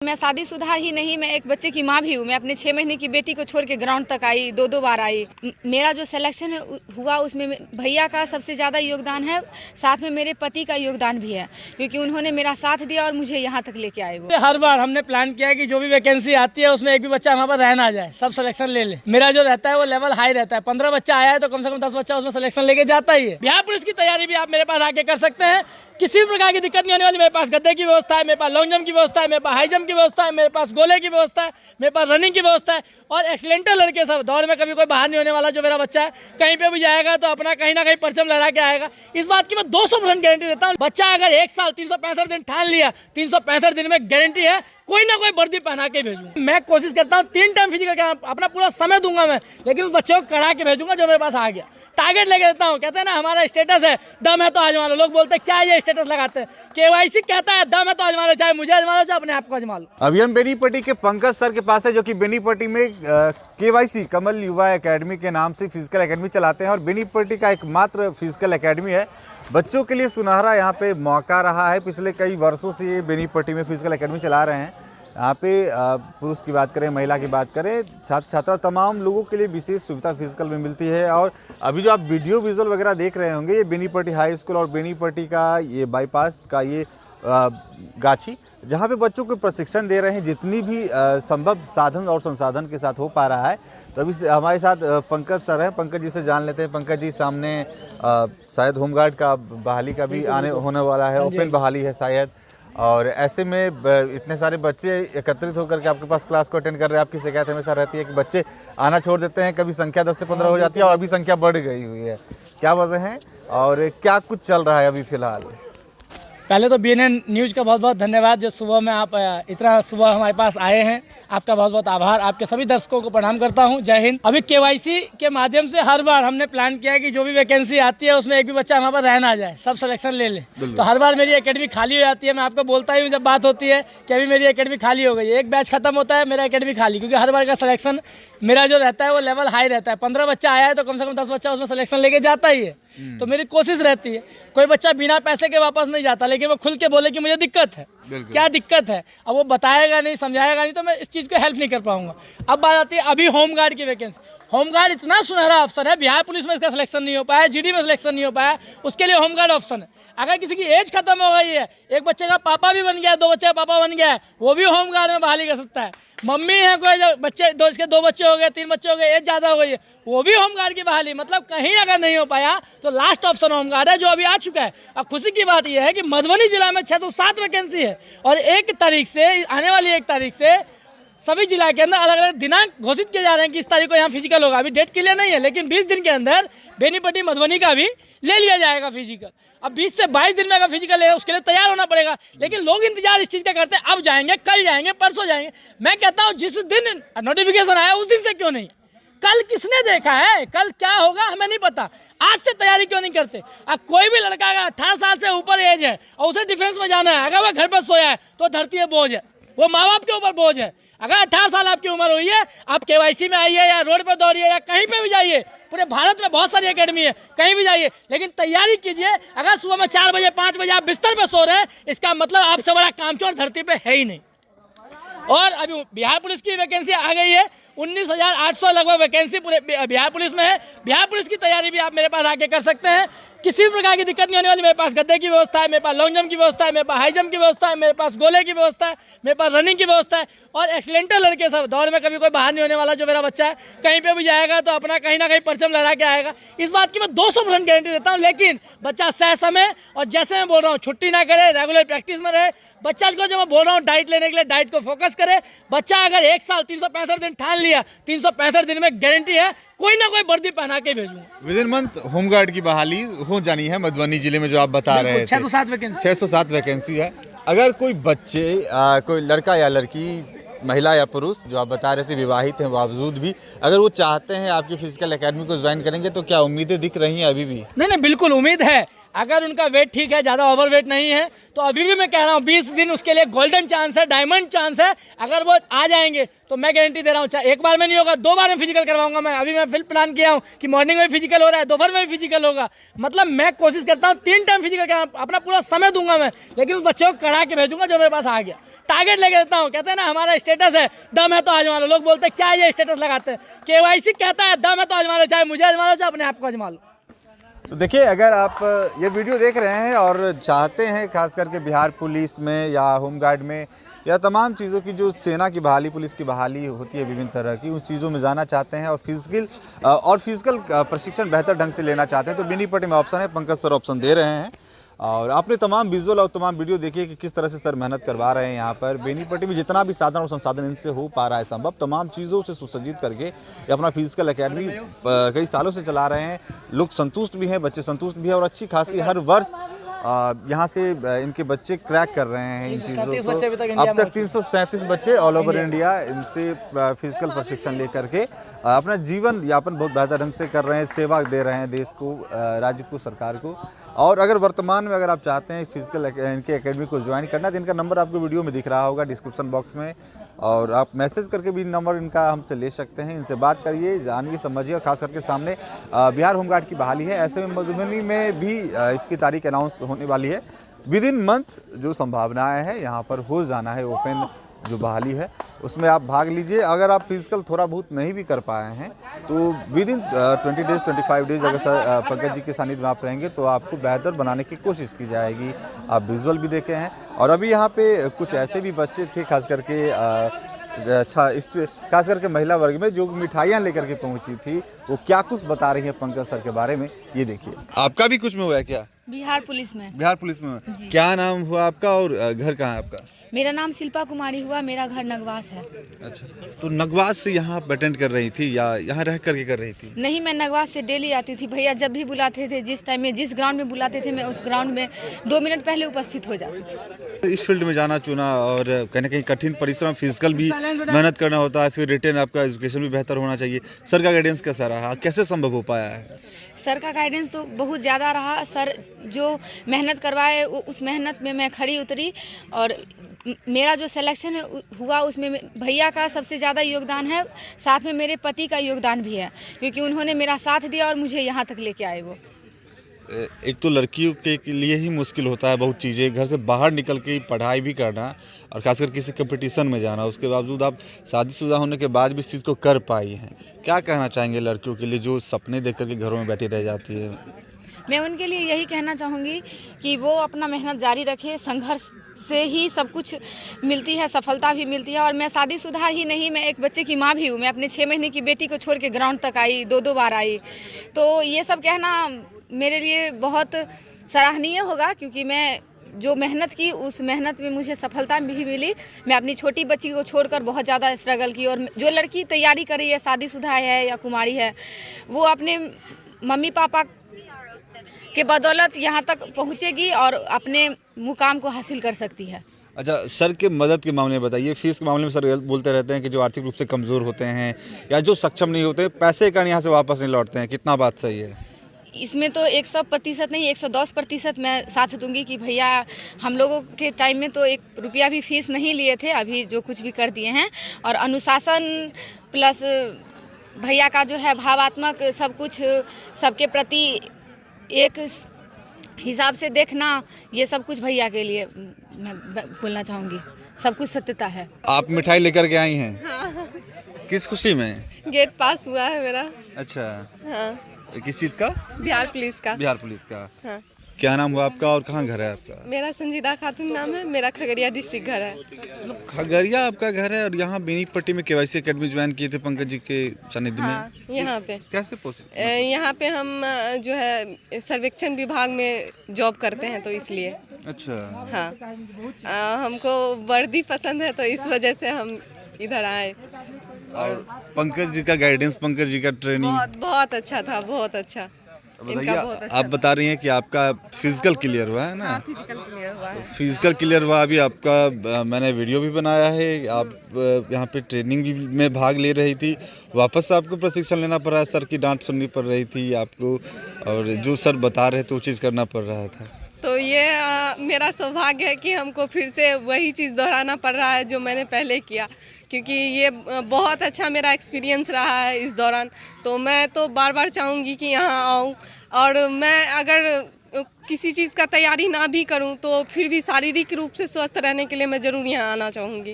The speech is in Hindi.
मैं शादीशुदा ही नहीं, मैं एक बच्चे की माँ भी हूँ। मैं अपने 6 महीने की बेटी को छोड़ के ग्राउंड तक आई, दो बार आई। मेरा जो सिलेक्शन हुआ उसमें भैया का सबसे ज़्यादा योगदान है, साथ में मेरे पति का योगदान भी है, क्योंकि उन्होंने मेरा साथ दिया और मुझे यहाँ तक लेके आए। वो हर बार हमने प्लान किया है कि जो भी वैकेंसी आती है उसमें एक भी बच्चा हमारे पास रह ना जाए, सब सिलेक्शन ले ले। मेरा जो रहता है वो लेवल हाई रहता है। 15 बच्चा आया है तो कम से कम 10 बच्चा उसमें सिलेक्शन लेके जाता ही है। बिहार पुलिस की तैयारी भी आप मेरे पास आके कर सकते हैं, किसी भी प्रकार की दिक्कत नहीं होने वाली। मेरे पास गद्दे की व्यवस्था है, मेरे पास लॉन्ग जंप की व्यवस्था है, मेरे पास हाई जंप की व्यवस्था है, मेरे पास गोले की व्यवस्था है, मेरे पास रनिंग की व्यवस्था है और एक्सीलेंटर लड़के सब। दौड़ में कभी कोई बाहर नहीं होने वाला। जो मेरा बच्चा है कहीं पे भी जाएगा तो अपना कहीं ना कहीं परचम लहरा के आएगा। इस बात की मैं 200% गारंटी देता हूँ। बच्चा अगर 1 साल 365 दिन ठान लिया, 365 दिन में गारंटी है कोई ना कोई वर्दी पहना के भेजूंगा। मैं कोशिश करता हूँ 3 टाइम फिजिकल का अपना पूरा समय दूंगा मैं, लेकिन उस बच्चे को करा के भेजूंगा जो मेरे पास आ गया। टारगेट लेके देता हूँ। कहते हैं ना हमारा स्टेटस है, दम है तो आजमा लो। लोग बोलते हैं क्या ये स्टेटस लगाते हैं, केवाईसी कहता है दम है तो आजमा लो, चाहे मुझे आजमा लो चाहे अपने आप को आजमा लो। अभी हम बेनीपट्टी के पंकज सर के पास है, जो कि बेनीपट्टी में केवाईसी कमल युवा एकेडमी के नाम से फिजिकल एकेडमी चलाते हैं और बेनीपट्टी का एकमात्र फिजिकल एकेडमी है। बच्चों के लिए सुनहरा यहाँ पे मौका रहा है। पिछले कई वर्षों से ये बेनीपट्टी में फिजिकल एकेडमी चला रहे हैं। यहाँ पे पुरुष की बात करें, महिला की बात करें, छात्र छात्रा तमाम लोगों के लिए विशेष सुविधा फिजिकल में मिलती है। और अभी जो आप वीडियो विजुअल वगैरह देख रहे होंगे, ये बेनीपट्टी हाई स्कूल और बेनीपट्टी का ये बाईपास का ये गाछी, जहाँ पे बच्चों को प्रशिक्षण दे रहे हैं जितनी भी संभव साधन और संसाधन के साथ हो पा रहा है। तो अभी हमारे साथ पंकज सर हैं। पंकज जी से जान लेते हैं। पंकज जी, सामने शायद होमगार्ड का बहाली का भी आने होने वाला है, ओपन बहाली है शायद, और ऐसे में इतने सारे बच्चे एकत्रित होकर के आपके पास क्लास को अटेंड कर रहे हैं। आपकी शिकायत हमेशा रहती है कि बच्चे आना छोड़ देते हैं, कभी संख्या 10 से 15 हो जाती है और अभी संख्या बढ़ गई हुई है। क्या वजह है और क्या कुछ चल रहा है अभी फिलहाल? पहले तो BNN न्यूज़ का बहुत बहुत धन्यवाद, जो सुबह में आप इतना सुबह हमारे पास आए हैं। आपका बहुत बहुत आभार। आपके सभी दर्शकों को प्रणाम करता हूं। जय हिंद। अभी केवाईसी के माध्यम से हर बार हमने प्लान किया है कि जो भी वैकेंसी आती है उसमें एक भी बच्चा हमारे पास रह ना जाए, सब सिलेक्शन ले ले। तो हर बार मेरी एकेडमी खाली हो जाती है। मैं आपको बोलता ही हूँ जब बात होती है कि अभी मेरी एकेडमी खाली हो गई है, एक बैच खत्म होता है मेरा एकेडमी खाली, क्योंकि हर बार का सिलेक्शन मेरा जो रहता है वो लेवल हाई रहता है। 15 बच्चा आया है तो कम से कम 10 बच्चा उसमें सिलेक्शन लेके जाता ही है। तो मेरी कोशिश रहती है कोई बच्चा बिना पैसे के वापस नहीं जाता, लेकिन वो खुल के बोले कि मुझे दिक्कत है। क्या दिक्कत है, अब वो बताएगा नहीं, समझाएगा नहीं, तो मैं इस चीज़ को हेल्प नहीं कर पाऊंगा। अब बात आती है अभी होमगार्ड की वैकेंसी। होमगार्ड इतना सुनहरा अफसर है, बिहार पुलिस में इसका सिलेक्शन नहीं हो पाया, GD में सिलेक्शन नहीं हो पाया, उसके लिए होमगार्ड ऑप्शन है। अगर किसी की एज खत्म हो गई है, एक बच्चे का पापा भी बन गया है, 2 बच्चे का पापा बन गया है, वो भी होमगार्ड में बहाली कर सकता है। मम्मी है कोई जो बच्चे, इसके 2 बच्चे हो गए, 3 बच्चे हो गए, एज ज़्यादा हो गई है, वो भी होमगार्ड की बहाली। मतलब कहीं अगर नहीं हो पाया तो लास्ट ऑप्शन होमगार्ड है, जो अभी आ चुका है। अब खुशी की बात यह है कि मधुबनी जिला में 607 वैकेंसी है और 1 तारीख से, आने वाली 1 तारीख से सभी जिला के अंदर अलग अलग दिनांक घोषित किए जा रहे हैं कि इस तारीख को यहाँ फिजिकल होगा। अभी डेट क्लियर नहीं है, लेकिन 20 दिन के अंदर बेनीपट्टी मधुबनी का भी ले लिया जाएगा फिजिकल। अब 20 से 22 दिन में अगर फिजिकल है उसके लिए तैयार होना पड़ेगा, लेकिन लोग इंतजार इस चीज़ का करते हैं, अब जाएंगे, कल जाएंगे, परसों जाएंगे। मैं कहता हूँ जिस दिन नोटिफिकेशन आया उस दिन से क्यों नहीं, कल किसने देखा है, कल क्या होगा हमें नहीं पता, आज से तैयारी क्यों नहीं करते? कोई भी लड़का अगर 18 साल से ऊपर एज है और उसे डिफेंस में जाना है, अगर वह घर पर सोया है तो धरती है बोझ है, वो माँ बाप के ऊपर बोझ है। अगर 18 साल आपकी उम्र हुई है, आप केवाईसी में आइए या रोड पर दौड़िए या कहीं पे भी जाइए, पूरे भारत में बहुत सारी एकेडमी है, कहीं भी जाइए, लेकिन तैयारी कीजिए। अगर सुबह में 4 बजे 5 बजे आप बिस्तर पे सो रहे हैं, इसका मतलब आपसे बड़ा कामचोर धरती पे है ही नहीं। और अभी बिहार पुलिस की वैकेंसी आ गई है, 19,800 लगभग वैकेंसी पूरे बिहार पुलिस में है। बिहार पुलिस की तैयारी भी आप मेरे पास आके कर सकते हैं, किसी भी प्रकार की दिक्कत नहीं होने वाली। मेरे पास गद्दे की व्यवस्था है, मेरे पास लॉन्ग जंप की व्यवस्था है, मेरे पास हाई जंप की व्यवस्था है, मेरे पास गोले की व्यवस्था है, मेरे पास रनिंग की व्यवस्था है और एक्सीलेंटर लड़के सब। दौड़ में कभी कोई बाहर नहीं होने वाला। जो मेरा बच्चा है कहीं पे भी जाएगा तो अपना कहीं ना कहीं परचम लहरा के आएगा। इस बात की मैं 200% गारंटी देता हूँ। लेकिन बच्चा सह समय और जैसे मैं बोल रहा हूँ छुट्टी ना करे, रेगुलर प्रैक्टिस में रहे। बच्चा को जो मैं बोल रहा हूँ डाइट लेने के लिए, डाइट को फोकस करे। बच्चा अगर 1 साल 365 दिन ठान लिया, 365 दिन में गारंटी है कोई ना कोई वर्दी पहना के भेजूंगा। विद इन मंथ होमगार्ड की बहाली हो जानी है मधुबनी जिले में, जो आप बता रहे थे। 607 वैकेंसी 607 वैकेंसी है। अगर कोई बच्चे, कोई लड़का या लड़की, महिला या पुरुष, जो आप बता रहे थे विवाहित हैं बावजूद भी, अगर वो चाहते हैं आपकी फिजिकल एकेडमी को ज्वाइन करेंगे तो क्या उम्मीदें दिख रही हैं अभी भी? नहीं, बिल्कुल उम्मीद है। अगर उनका वेट ठीक है, ज़्यादा ओवर वेट नहीं है, तो अभी भी मैं कह रहा हूँ 20 दिन उसके लिए गोल्डन चांस है, डायमंड चांस है। अगर वो आ जाएंगे तो मैं गारंटी दे रहा हूँ, एक बार में नहीं होगा, 2 बार में फिजिकल करवाऊंगा मैं। अभी मैं फिर प्लान किया हूँ कि मॉर्निंग में फिजिकल हो रहा है, दोपहर में भी फिजिकल होगा। मतलब मैं कोशिश करता हूँ 3 टाइम फिजिकल करना, अपना पूरा समय दूंगा मैं, लेकिन उस बच्चे को करा के भेजूंगा जो मेरे पास आ गया। टारगेट लेके देता हूँ, कहते हैं ना हमारा स्टेटस है, दम है तो आजमा लो। लोग बोलते हैं क्या ये स्टेटस लगाते हैं, केवाईसी कहता है दम है तो आजमा लो, चाहे मुझे आजमा लो चाहे अपने आप को आजमा लो। तो देखिए, अगर आप ये वीडियो देख रहे हैं और चाहते हैं खास करके बिहार पुलिस में या होमगार्ड में या तमाम चीज़ों की जो सेना की बहाली, पुलिस की बहाली होती है विभिन्न तरह की, उन चीज़ों में जाना चाहते हैं और फिजिकल प्रशिक्षण बेहतर ढंग से लेना चाहते हैं तो बेनीपट्टी में ऑप्शन है, पंकज सर ऑप्शन दे रहे हैं। और आपने तमाम विजुअल और तमाम वीडियो देखिए कि किस तरह से सर मेहनत करवा रहे हैं यहाँ पर बेनीपट्टी में। जितना भी साधन और संसाधन इनसे हो पा रहा है संभव, तमाम चीज़ों से सुसज्जित करके ये अपना फिजिकल एकेडमी कई सालों से चला रहे हैं। लोग संतुष्ट भी हैं, बच्चे संतुष्ट भी हैं और अच्छी खासी हर वर्ष यहाँ से इनके बच्चे क्रैक कर रहे हैं इन चीज़ों को। अब तक 337 बच्चे ऑल ओवर इंडिया इनसे फिजिकल प्रशिक्षण लेकर के अपना जीवन यापन बहुत बेहतर ढंग से कर रहे हैं, सेवा दे रहे हैं देश को, राज्य को, सरकार को। और अगर वर्तमान में अगर आप चाहते हैं फिजिकल इनके एकेडमी को ज्वाइन करना, तो इनका नंबर आपको वीडियो में दिख रहा होगा डिस्क्रिप्शन बॉक्स में, और आप मैसेज करके भी नंबर इनका हमसे ले सकते हैं। इनसे बात करिए, जानिए, समझिए। और खास करके सामने बिहार होमगार्ड की बहाली है, ऐसे में मधुबनी में भी इसकी तारीख अनाउंस होने वाली है। विद इन मंथ जो संभावनाएं हैं यहाँ पर हो जाना है ओपन जो बहाली है, उसमें आप भाग लीजिए। अगर आप फिजिकल थोड़ा बहुत नहीं भी कर पाए हैं तो विद इन 20 डेज 25 डेज अगर पंकज जी के सानिध्य में आप रहेंगे तो आपको बेहतर बनाने की कोशिश की जाएगी। आप विजुअल भी देखे हैं। और अभी यहाँ पे कुछ ऐसे भी बच्चे थे खास करके महिला वर्ग में जो मिठाइयाँ लेकर के पहुँची थी, वो क्या कुछ बता रही है पंकज सर के बारे में, ये देखिए। आपका भी कुछ में हुआ है क्या? बिहार पुलिस में। बिहार पुलिस में क्या नाम हुआ आपका और घर कहाँ है आपका? मेरा नाम शिल्पा कुमारी हुआ, मेरा घर नगवास है। अच्छा, तो नगवास से यहाँ आप अटेंड कर रही थी या यहाँ रह करके कर रही थी? नहीं, मैं नगवास से डेली आती थी। भैया जब भी बुलाते थे, जिस टाइम में जिस ग्राउंड में बुलाते थे, मैं उस ग्राउंड में 2 मिनट पहले उपस्थित हो जाती थी। इस फील्ड में जाना चुना और कहीं ना कहीं कठिन परिश्रम, फिजिकल भी मेहनत करना होता है, फिर रिटेन आपका एजुकेशन भी बेहतर होना चाहिए। सर का गाइडेंस कैसा रहा, कैसे संभव हो पाया है? सर का गाइडेंस तो बहुत ज़्यादा रहा। सर जो मेहनत करवाए उस मेहनत में मैं खड़ी उतरी और मेरा जो सिलेक्शन हुआ उसमें भैया का सबसे ज़्यादा योगदान है, साथ में मेरे पति का योगदान भी है, क्योंकि उन्होंने मेरा साथ दिया और मुझे यहाँ तक लेके आए। वो एक तो लड़कियों के लिए ही मुश्किल होता है बहुत चीज़ें, घर से बाहर निकल के पढ़ाई भी करना और खासकर किसी कंपटीशन में जाना, उसके बावजूद आप शादीशुदा होने के बाद भी इस चीज़ को कर पाई हैं। क्या कहना चाहेंगे लड़कियों के लिए जो सपने देख करके घरों में बैठी रह जाती है? मैं उनके लिए यही कहना चाहूँगी कि वो अपना मेहनत जारी रखे। संघर्ष से ही सब कुछ मिलती है, सफलता भी मिलती है। और मैं शादीशुदा ही नहीं, मैं एक बच्चे की माँ भी हूँ। मैं अपने 6 महीने की बेटी को छोड़ के ग्राउंड तक आई, 2 बार आई। तो ये सब कहना मेरे लिए बहुत सराहनीय होगा, क्योंकि मैं जो मेहनत की उस मेहनत में मुझे सफलता भी मिली। मैं अपनी छोटी बच्ची को छोड़कर बहुत ज़्यादा स्ट्रगल की। और जो लड़की तैयारी कर रही है, शादीशुदा है या कुमारी है, वो अपने मम्मी पापा के बदौलत यहाँ तक पहुँचेगी और अपने मुकाम को हासिल कर सकती है। अच्छा, सर के मदद के मामले में बताइए। फीस के मामले में सर बोलते रहते हैं कि जो आर्थिक रूप से कमज़ोर होते हैं या जो सक्षम नहीं होते, पैसे का यहाँ से वापस नहीं लौटते हैं, कितना बात सही है? इसमें तो 100% नहीं, 110% मैं साथ दूंगी कि भैया हम लोगों के टाइम में तो 1 रुपया भी फीस नहीं लिए थे, अभी जो कुछ भी कर दिए हैं। और अनुशासन प्लस भैया का जो है भावात्मक सब कुछ, सबके प्रति एक हिसाब से देखना, ये सब कुछ भैया के लिए मैं बोलना चाहूँगी। सब कुछ सत्यता है। आप मिठाई लेकर के आई हैं? हाँ। किस खुशी में? गेट पास हुआ है मेरा। अच्छा, हाँ। किस चीज़ का? बिहार पुलिस का। बिहार पुलिस का। हाँ। क्या नाम हुआ आपका और कहाँ घर है आपका? मेरा संजीदा खातून नाम है, मेरा खगड़िया डिस्ट्रिक्ट घर है। मतलब खगड़िया आपका घर है और यहाँ बेनीपट्टी में केवाईसी एकेडमी ज्वाइन किए थे पंकज जी के सानिध्य में? हाँ, यहाँ पे कैसे पॉसिबल? यहाँ पे हम जो है सर्वेक्षण विभाग में जॉब करते हैं, तो इसलिए। अच्छा। हाँ, हमको वर्दी पसंद है तो इस वजह से हम इधर आए। और पंकज जी का गाइडेंस, पंकज जी का ट्रेनिंग बहुत अच्छा था, बहुत अच्छा। इनका बहुत अच्छा आप बता रही हैं कि आपका फिजिकल क्लियर हुआ है ना? फिजिकल क्लियर हुआ है। फिजिकल क्लियर हुआ अभी आपका। मैंने वीडियो भी बनाया है, आप यहाँ पे ट्रेनिंग भी में भाग ले रही थी, वापस से आपको प्रशिक्षण लेना पड़ रहा है, सर की डांट सुननी पड़ रही थी आपको, और जो सर बता रहे थे वो चीज़ करना पड़ रहा था। तो ये मेरा सौभाग्य है कि हमको फिर से वही चीज़ दोहराना पड़ रहा है जो मैंने पहले किया, क्योंकि ये बहुत अच्छा मेरा एक्सपीरियंस रहा है इस दौरान। तो मैं तो बार बार चाहूँगी कि यहाँ आऊँ, और मैं अगर किसी चीज़ का तैयारी ना भी करूँ तो फिर भी शारीरिक रूप से स्वस्थ रहने के लिए मैं ज़रूर यहाँ आना चाहूँगी।